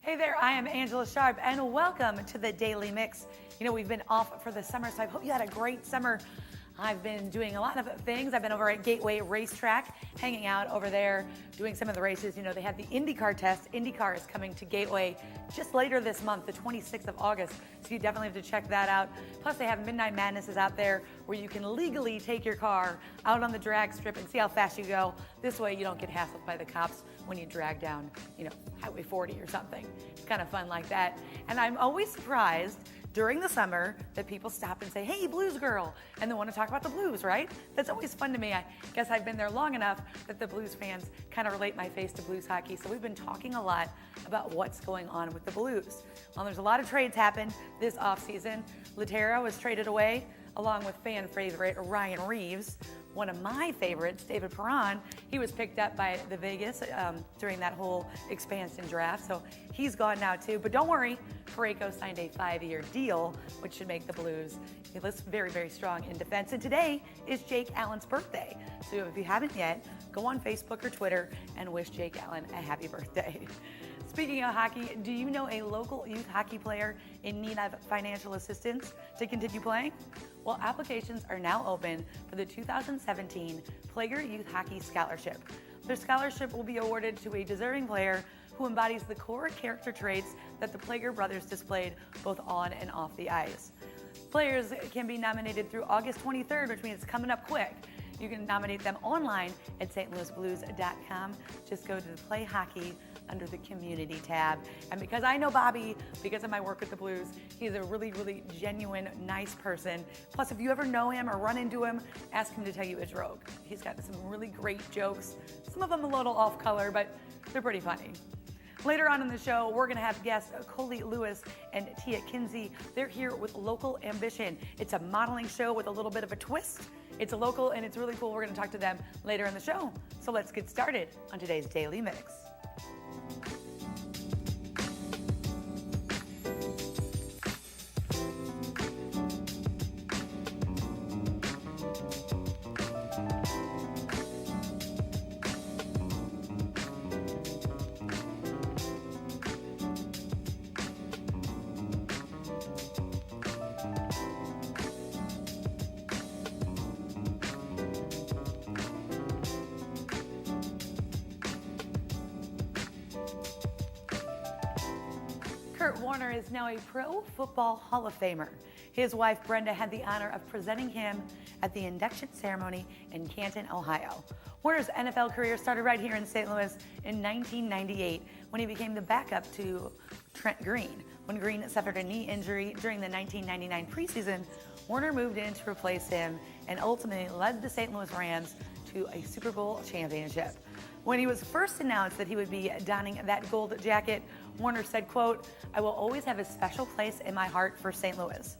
Hey there, I am Angela Sharpe, and welcome to the Daily Mix. You know, we've been off for the summer, so I hope you had a great summer. I've been doing a lot of things. I've been over at Gateway Racetrack, hanging out over there, doing some of the races. You know, they had the IndyCar test. IndyCar is coming to Gateway just later this month, the 26th of August, so you definitely have to check that out. Plus, they have Midnight Madnesses out there where you can legally take your car out on the drag strip and see how fast you go. This way, you don't get hassled by the cops when you drag down, you know, Highway 40 or something. It's kind of fun like that. And I'm always surprised during the summer that people stop and say, hey, blues girl, and they want to talk about the blues, right? That's always fun to me. I guess I've been there long enough that the blues fans kind of relate my face to blues hockey. So we've been talking a lot about what's going on with the blues. Well, there's a lot of trades happened this offseason. Laterra was traded away along with fan favorite Ryan Reeves. One of my favorites, David Perron, he was picked up by the Vegas during that whole expansion draft, so he's gone now too. But don't worry, Parayko signed a 5-year deal, which should make the Blues very, very strong in defense. And today is Jake Allen's birthday, so if you haven't yet, go on Facebook or Twitter and wish Jake Allen a happy birthday. Speaking of hockey, do you know a local youth hockey player in need of financial assistance to continue playing? Well, applications are now open for the 2017 Plager Youth Hockey Scholarship. The scholarship will be awarded to a deserving player who embodies the core character traits that the Plager brothers displayed both on and off the ice. Players can be nominated through August 23rd, which means it's coming up quick. You can nominate them online at stlouisblues.com. Just go to the Play Hockey under the Community tab. And because I know Bobby, because of my work with the Blues, he's a really, really genuine, nice person. Plus, if you ever know him or run into him, ask him to tell you a joke. He's got some really great jokes. Some of them a little off color, but they're pretty funny. Later on in the show, we're going to have guests Colie Lewis and Tia Kinsey. They're here with Local Ambition. It's a modeling show with a little bit of a twist. It's a local and it's really cool. We're going to talk to them later in the show. So let's get started on today's Daily Mix. Kurt Warner is now a Pro Football Hall of Famer. His wife Brenda had the honor of presenting him at the induction ceremony in Canton, Ohio. Warner's NFL career started right here in St. Louis in 1998 when he became the backup to Trent Green. When Green suffered a knee injury during the 1999 preseason, Warner moved in to replace him and ultimately led the St. Louis Rams to a Super Bowl championship. When he was first announced that he would be donning that gold jacket, Warner said, quote, "I will always have a special place in my heart for St. Louis."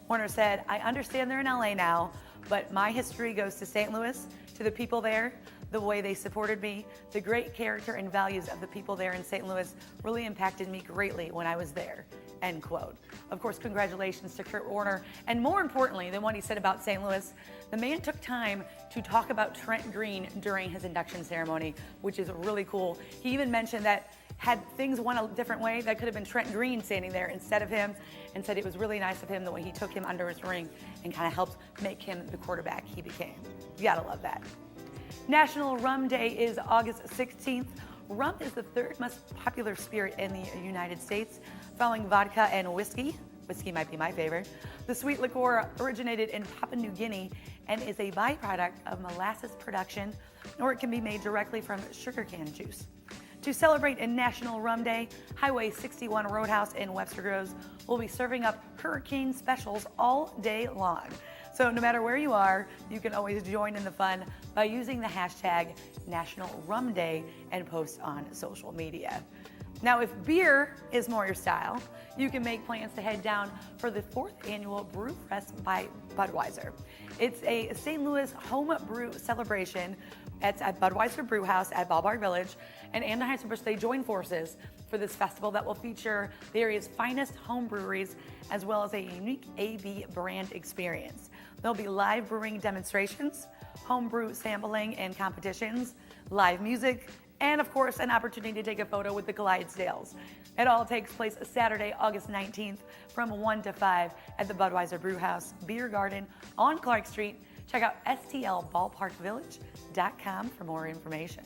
Warner said, "I understand they're in LA now, but my history goes to St. Louis, to the people there, the way they supported me, the great character and values of the people there in St. Louis really impacted me greatly when I was there." End quote. Of course, congratulations to Kurt Warner. And more importantly than what he said about St. Louis, the man took time to talk about Trent Green during his induction ceremony, which is really cool. He even mentioned that had things went a different way, that could have been Trent Green standing there instead of him, and said it was really nice of him the way he took him under his wing and kind of helped make him the quarterback he became. You gotta love that. National Rum Day is August 16th. Rum is the third most popular spirit in the United States, following vodka and whiskey. Whiskey might be my favorite. The sweet liqueur originated in Papua New Guinea and is a byproduct of molasses production, or it can be made directly from sugarcane juice. To celebrate a National Rum Day, Highway 61 Roadhouse in Webster Groves will be serving up hurricane specials all day long. So no matter where you are, you can always join in the fun by using the hashtag National Rum Day and post on social media. Now, if beer is more your style, you can make plans to head down for the 4th annual Brew Fest by Budweiser. It's a St. Louis home brew celebration. It's at Budweiser Brew House at Ballpark Village, and Anheuser-Busch, they join forces for this festival that will feature the area's finest home breweries, as well as a unique AB brand experience. There'll be live brewing demonstrations, home brew sampling and competitions, live music, and of course, an opportunity to take a photo with the Clydesdales. It all takes place Saturday, August 19th from 1 to 5 at the Budweiser Brewhouse Beer Garden on Clark Street. Check out stlballparkvillage.com for more information.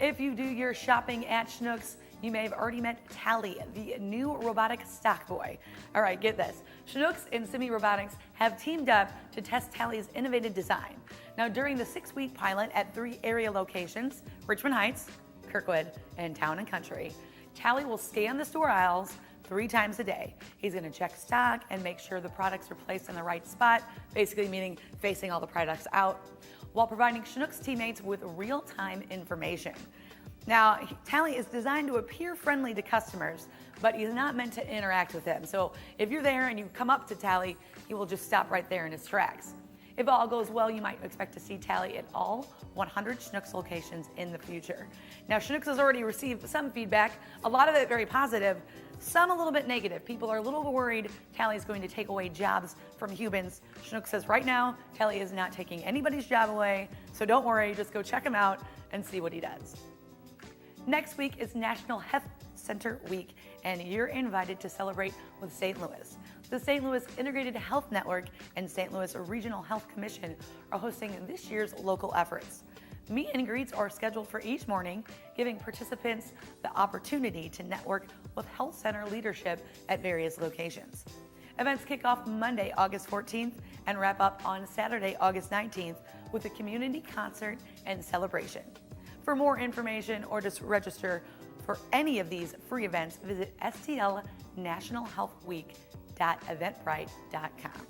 If you do your shopping at Schnucks, you may have already met Tally, the new robotic stock boy. All right, get this. Schnucks and Simi Robotics have teamed up to test Tally's innovative design. Now, during the 6-week pilot at 3 area locations, Richmond Heights, Kirkwood, and Town and Country, Tally will scan the store aisles 3 times a day. He's going to check stock and make sure the products are placed in the right spot, basically meaning facing all the products out, while providing Schnucks teammates with real-time information. Now, Tally is designed to appear friendly to customers, but he's not meant to interact with them. So if you're there and you come up to Tally, he will just stop right there in his tracks. If all goes well, you might expect to see Tally at all 100 Schnucks locations in the future. Now, Schnucks has already received some feedback, a lot of it very positive, some a little bit negative. People are a little worried Tally is going to take away jobs from humans. Schnucks says right now, Tally is not taking anybody's job away, so don't worry, just go check him out and see what he does. Next week is National Health Center Week, and you're invited to celebrate with St. Louis. The St. Louis Integrated Health Network and St. Louis Regional Health Commission are hosting this year's local efforts. Meet and greets are scheduled for each morning, giving participants the opportunity to network with health center leadership at various locations. Events kick off Monday, August 14th, and wrap up on Saturday, August 19th, with a community concert and celebration. For more information or just register for any of these free events, visit stlnationalhealthweek.eventbrite.com.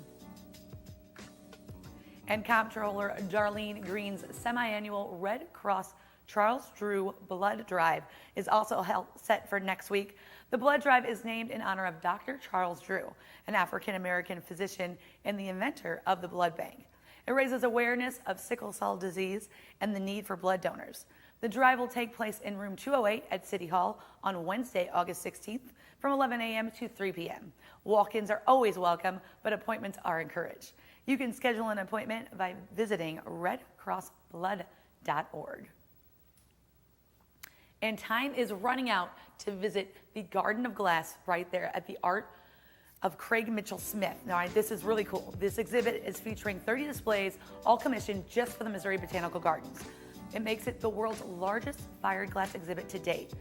And Comptroller Darlene Green's semi-annual Red Cross Charles Drew Blood Drive is also set for next week. The blood drive is named in honor of Dr. Charles Drew, an African-American physician and the inventor of the blood bank. It raises awareness of sickle cell disease and the need for blood donors. The drive will take place in room 208 at City Hall on Wednesday, August 16th from 11 a.m. to 3 p.m. Walk-ins are always welcome, but appointments are encouraged. You can schedule an appointment by visiting redcrossblood.org. And time is running out to visit the Garden of Glass right there at the Art of Craig Mitchell Smith. Now, this is really cool. This exhibit is featuring 30 displays, all commissioned just for the Missouri Botanical Gardens. It makes it the world's largest fired glass exhibit to date.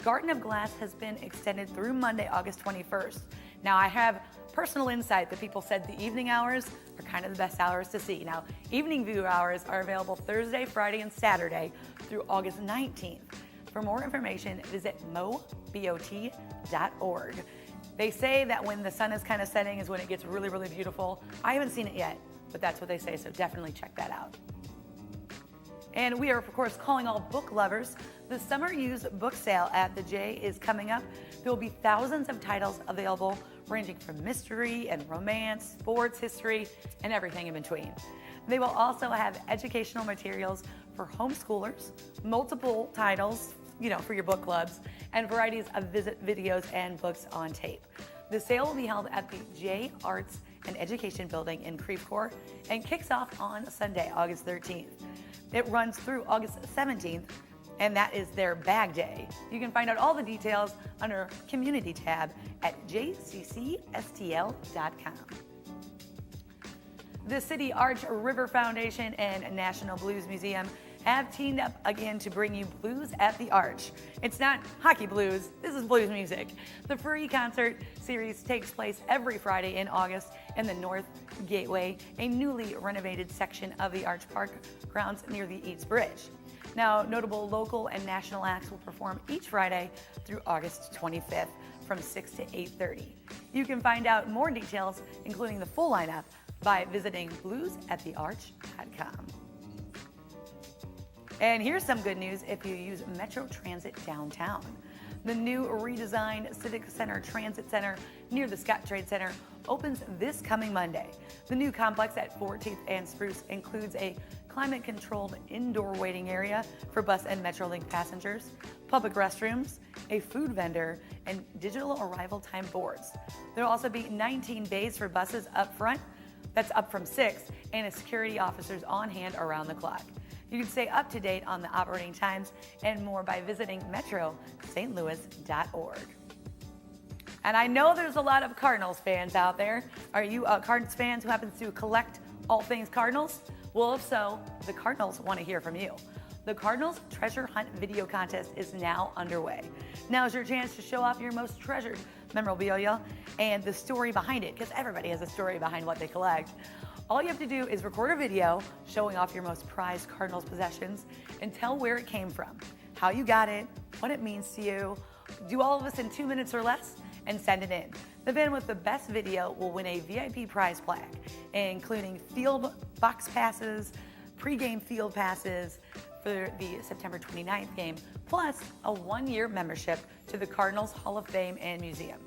Garden of Glass has been extended through Monday, August 21st. Now, I have personal insight that people said the evening hours are kind of the best hours to see. Now, evening view hours are available Thursday, Friday, and Saturday through August 19th. For more information, visit mobot.org. They say that when the sun is kind of setting is when it gets really, really beautiful. I haven't seen it yet, but that's what they say, so definitely check that out. And we are, of course, calling all book lovers. The summer used book sale at the J is coming up. There will be thousands of titles available, ranging from mystery and romance, sports, history, and everything in between. They will also have educational materials for homeschoolers, multiple titles, for your book clubs, and varieties of videos and books on tape. The sale will be held at the J Arts and Education Building in Creve Coeur and kicks off on Sunday, August 13th. It runs through August 17th, and that is their bag day. You can find out all the details under Community tab at jccstl.com. The City Arch River Foundation and National Blues Museum have teamed up again to bring you Blues at the Arch. It's not hockey blues, this is blues music. The free concert series takes place every Friday in August in the North Gateway, a newly renovated section of the Arch Park grounds near the Eats Bridge. Now, notable local and national acts will perform each Friday through August 25th from 6 to 8:30. You can find out more details, including the full lineup, by visiting bluesatthearch.com. And here's some good news if you use Metro Transit downtown. The new redesigned Civic Center Transit Center near the Scott Trade Center opens this coming Monday. The new complex at 14th and Spruce includes a climate-controlled indoor waiting area for bus and Metrolink passengers, public restrooms, a food vendor, and digital arrival time boards. There will also be 19 bays for buses up front, that's up from 6, and a security officers on hand around the clock. You can stay up to date on the operating times and more by visiting metrostlouis.org. And I know there's a lot of Cardinals fans out there. Are you Cardinals fans who happens to collect all things Cardinals? Well, if so, the Cardinals want to hear from you. The Cardinals Treasure Hunt video contest is now underway. Now's your chance to show off your most treasured memorabilia and the story behind it, because everybody has a story behind what they collect. All you have to do is record a video showing off your most prized Cardinals possessions and tell where it came from, how you got it, what it means to you. Do all of this in 2 minutes or less and send it in. The fan with the best video will win a VIP prize plaque, including field box passes, pregame field passes for the September 29th game, plus a 1-year membership to the Cardinals Hall of Fame and Museum.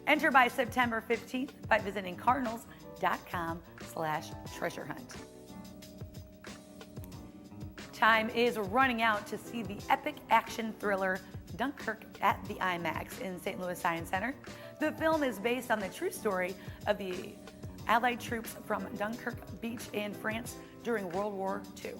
Enter by September 15th by visiting cardinals.com/treasure hunt. Time is running out to see the epic action thriller Dunkirk at the IMAX in St. Louis Science Center. The film is based on the true story of the Allied troops from Dunkirk Beach in France during World War II.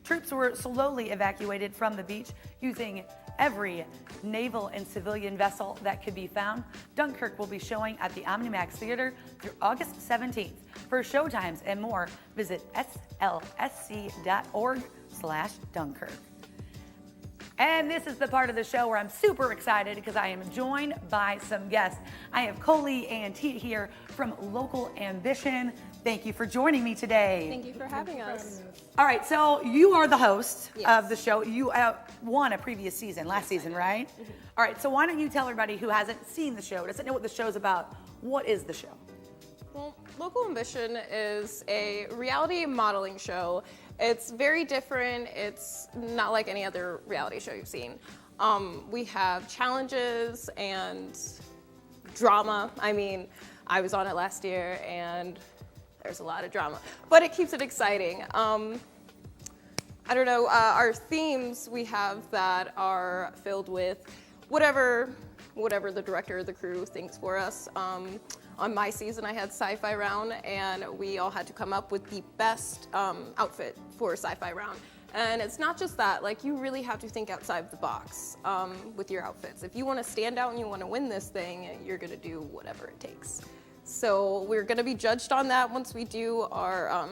Troops were slowly evacuated from the beach using every naval and civilian vessel that could be found. Dunkirk will be showing at the OmniMax Theater through August 17th. For showtimes and more, visit slsc.org/Dunkirk. And this is the part of the show where I'm super excited because I am joined by some guests. I have Colie and Tia here from Local Ambition. Thank you for joining me today. Thank you for having us. All right, so you are the host of the show. You won a previous season, last season, right? Mm-hmm. All right, so why don't you tell everybody who hasn't seen the show, doesn't know what the show's about, what is the show? Well, Local Ambition is a reality modeling show. It's very different. It's not like any other reality show you've seen. We have challenges and drama. I mean, I was on it last year and there's a lot of drama, but it keeps it exciting. I don't know, our themes we have that are filled with whatever the director or the crew thinks for us. On my season, I had sci-fi round, and we all had to come up with the best outfit for sci-fi round. And it's not just that, like, you really have to think outside the box with your outfits. If you want to stand out and you want to win this thing, you're going to do whatever it takes. So we're going to be judged on that once we do our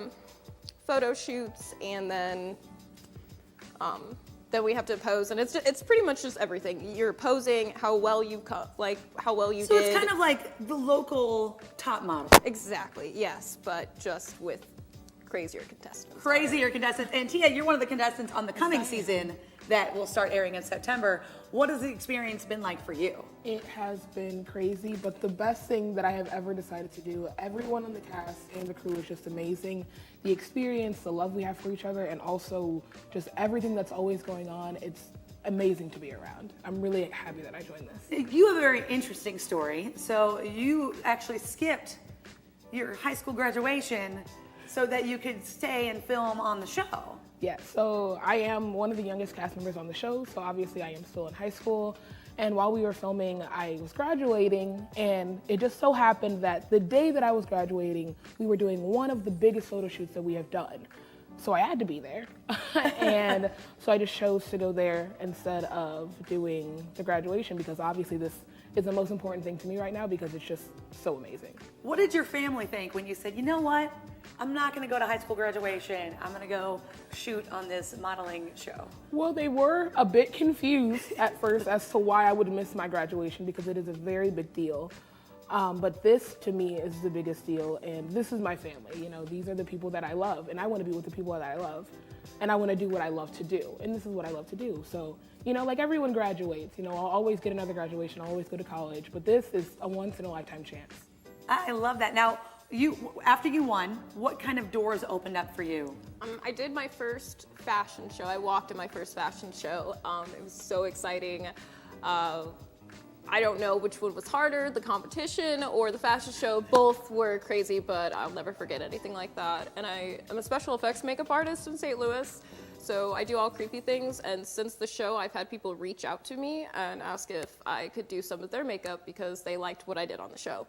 photo shoots, and then we have to pose, and it's pretty much just everything. You're posing, how well you did. So it's kind of like the local top model. Exactly, yes, but just with crazier contestants. And Tia, you're one of the contestants on the coming season that will start airing in September. What has the experience been like for you? It has been crazy, but the best thing that I have ever decided to do, everyone on the cast and the crew is just amazing. The experience, the love we have for each other, and also just everything that's always going on, it's amazing to be around. I'm really happy that I joined this. You have a very interesting story. So you actually skipped your high school graduation so that you could stay and film on the show. Yeah, so I am one of the youngest cast members on the show, so obviously I am still in high school. And while we were filming, I was graduating, and it just so happened that the day that I was graduating, we were doing one of the biggest photo shoots that we have done. So I had to be there. And so I just chose to go there instead of doing the graduation, because obviously this is the most important thing to me right now because it's just so amazing. What did your family think when you said, you know what? I'm not going to go to high school graduation. I'm going to go shoot on this modeling show. Well, they were a bit confused at first as to why I would miss my graduation, because it is a very big deal. But this, to me, is the biggest deal, and this is my family. You know, these are the people that I love, and I want to be with the people that I love, and I want to do what I love to do, and this is what I love to do. So, you know, like everyone graduates, you know, I'll always get another graduation, I'll always go to college, but this is a once-in-a-lifetime chance. I love that. Now, after you won, what kind of doors opened up for you? I did my first fashion show. I walked in my first fashion show. It was so exciting. I don't know which one was harder, the competition or the fashion show. Both were crazy, but I'll never forget anything like that. And I am a special effects makeup artist in St. Louis, so I do all creepy things. And since the show, I've had people reach out to me and ask if I could do some of their makeup because they liked what I did on the show.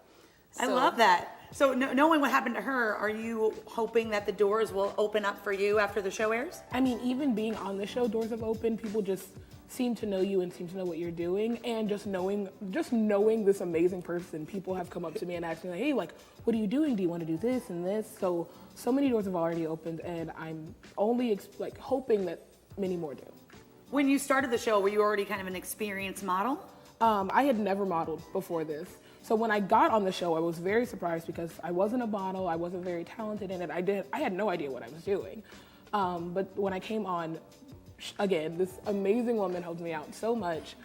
I love that. So knowing what happened to her, are you hoping that the doors will open up for you after the show airs? I mean, even being on the show, doors have opened. People just seem to know you and seem to know what you're doing. And just knowing this amazing person, people have come up to me and asked me, like, hey, like, what are you doing? Do you want to do this and this? So many doors have already opened, and I'm only hoping that many more do. When you started the show, were you already kind of an experienced model? I had never modeled before this. So when I got on the show, I was very surprised because I wasn't a model, I wasn't very talented in it. I had no idea what I was doing. But when I came on, again, this amazing woman helped me out so much,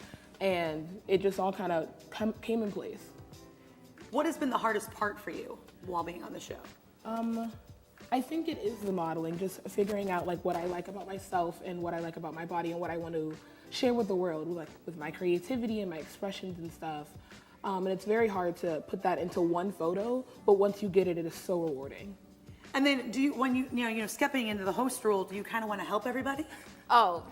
and it just all kind of came in place. What has been the hardest part for you while being on the show? I think it is the modeling, just figuring out like what I like about myself and what I like about my body and what I want to share with the world, like with my creativity and my expressions and stuff. And it's very hard to put that into one photo, but once you get it, it is so rewarding. And then do you, when you stepping into the host role, do you kind of want to help everybody? Oh,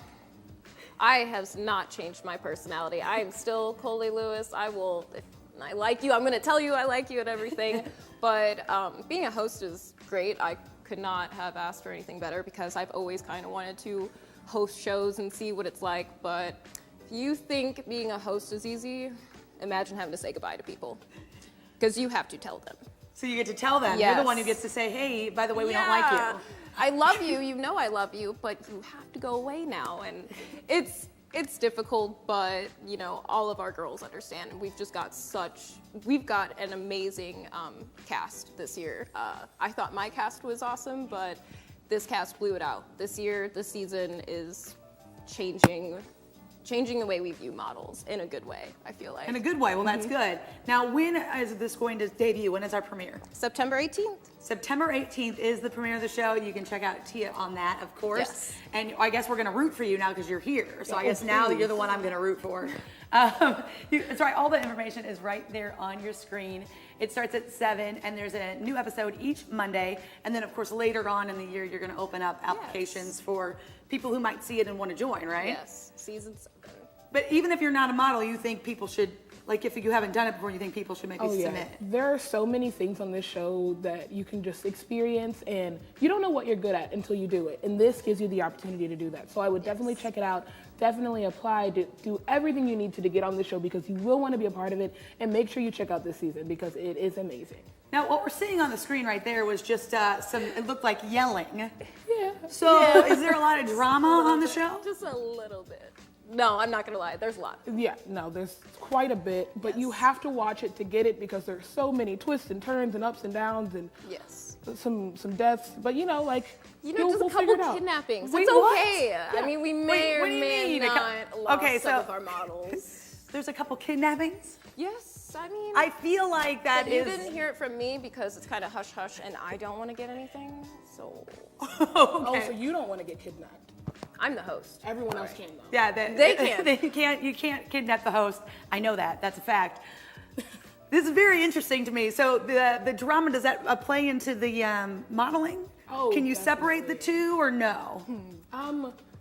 I have not changed my personality. I am still Colie Lewis. If I like you, I'm going to tell you I like you and everything. But being a host is great. I could not have asked for anything better because I've always kind of wanted to host shows and see what it's like. But if you think being a host is easy, imagine having to say goodbye to people, because you have to tell them. So you get to tell them. Yes. You're the one who gets to say, hey, by the way, we don't like you. I love you, you know I love you, but you have to go away now. And it's difficult, but all of our girls understand. We've got an amazing cast this year. I thought my cast was awesome, but this cast blew it out. This season is changing the way we view models in a good way, I feel like. In a good way, well, that's good. Now, when is this going to debut? When is our premiere? September 18th. September 18th is the premiere of the show. You can check out Tia on that, of course. Yes. And I guess we're going to root for you now because you're here. So I guess now you're the one I'm going to root for. That's right. All the information is right there on your screen. It starts at 7, and there's a new episode each Monday. And then, of course, later on in the year, you're going to open up applications for people who might see it and want to join, right? Yes, season 7. But even if you're not a model, you think people should, like if you haven't done it before, you think people should maybe submit? There are so many things on this show that you can just experience, and you don't know what you're good at until you do it. And this gives you the opportunity to do that. So I would definitely check it out. Definitely apply, do everything you need to get on the show because you will want to be a part of it. And make sure you check out this season because it is amazing. Now, what we're seeing on the screen right there was just it looked like yelling. Yeah. So is there a lot of drama on the show? Just a little bit. No, I'm not gonna lie, there's a lot. Yeah, no, there's quite a bit, but you have to watch it to get it because there's so many twists and turns and ups and downs and some deaths. But just we'll a figure it couple out. kidnappings. Wait, it's what? okay. Yeah. I mean, we may What or do you may mean? not lost some so of our models. there's a couple kidnappings? Yes, I mean, I feel like that you is. didn't hear it from me because it's kind of hush hush, and I don't want to get anything. So Oh, so you don't want to get kidnapped. I'm the host. Everyone else can though. Yeah, They can. You can't kidnap the host. I know that. That's a fact. This is very interesting to me. So the drama, does that play into the modeling? Oh, can you separate the two or no?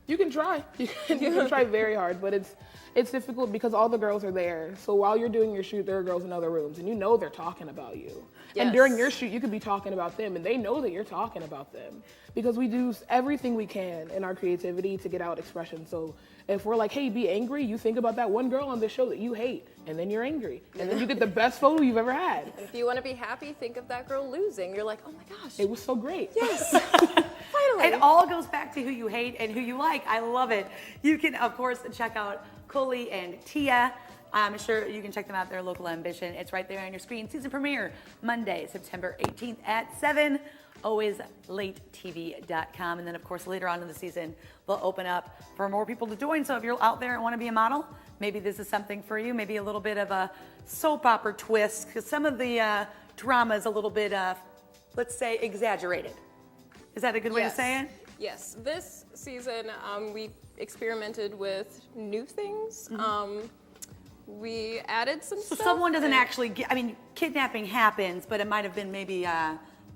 You can try. You can try very hard, but it's difficult because all the girls are there. So while you're doing your shoot, there are girls in other rooms, and they're talking about you. Yes. And during your shoot, you could be talking about them, and they know that you're talking about them because we do everything we can in our creativity to get out expression. So if we're like, hey, be angry, you think about that one girl on this show that you hate, and then you're angry, and then you get the best photo you've ever had. And if you want to be happy, think of that girl losing. You're like, oh my gosh. It was so great. Yes. Finally. It all goes back to who you hate and who you like. I love it. You can, of course, check out Colie and Tia. I'm sure you can check them out, their local ambition. It's right there on your screen. Season premiere, Monday, September 18th at 7. alwayslatetv.com. And then, of course, later on in the season, they'll open up for more people to join. So if you're out there and want to be a model, maybe this is something for you. Maybe a little bit of a soap opera twist, because some of the drama is a little bit, let's say, exaggerated. Is that a good way to say it? Yes. This season, we experimented with new things. We added some So stuff. someone doesn't actually get, kidnapping happens, but it might have been maybe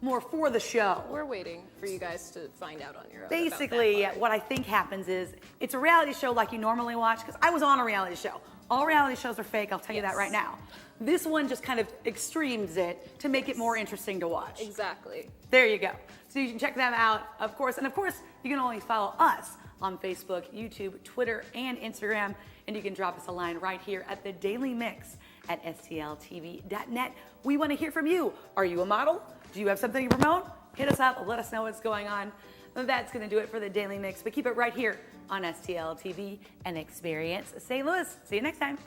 more for the show. We're waiting for you guys to find out on your own. Basically, what I think happens is it's a reality show like you normally watch, because I was on a reality show. All reality shows are fake, I'll tell you that Yes. right now. This one just kind of extremes it to make it more interesting to watch. Exactly. There you go. So you can check them out, of course. And of course, you can always follow us on Facebook, YouTube, Twitter, and Instagram. And you can drop us a line right here at the Daily Mix at stltv.net. We want to hear from you. Are you a model? Do you have something to promote? Hit us up. Let us know what's going on. That's going to do it for the Daily Mix. But keep it right here on STL TV and Experience St. Louis. See you next time.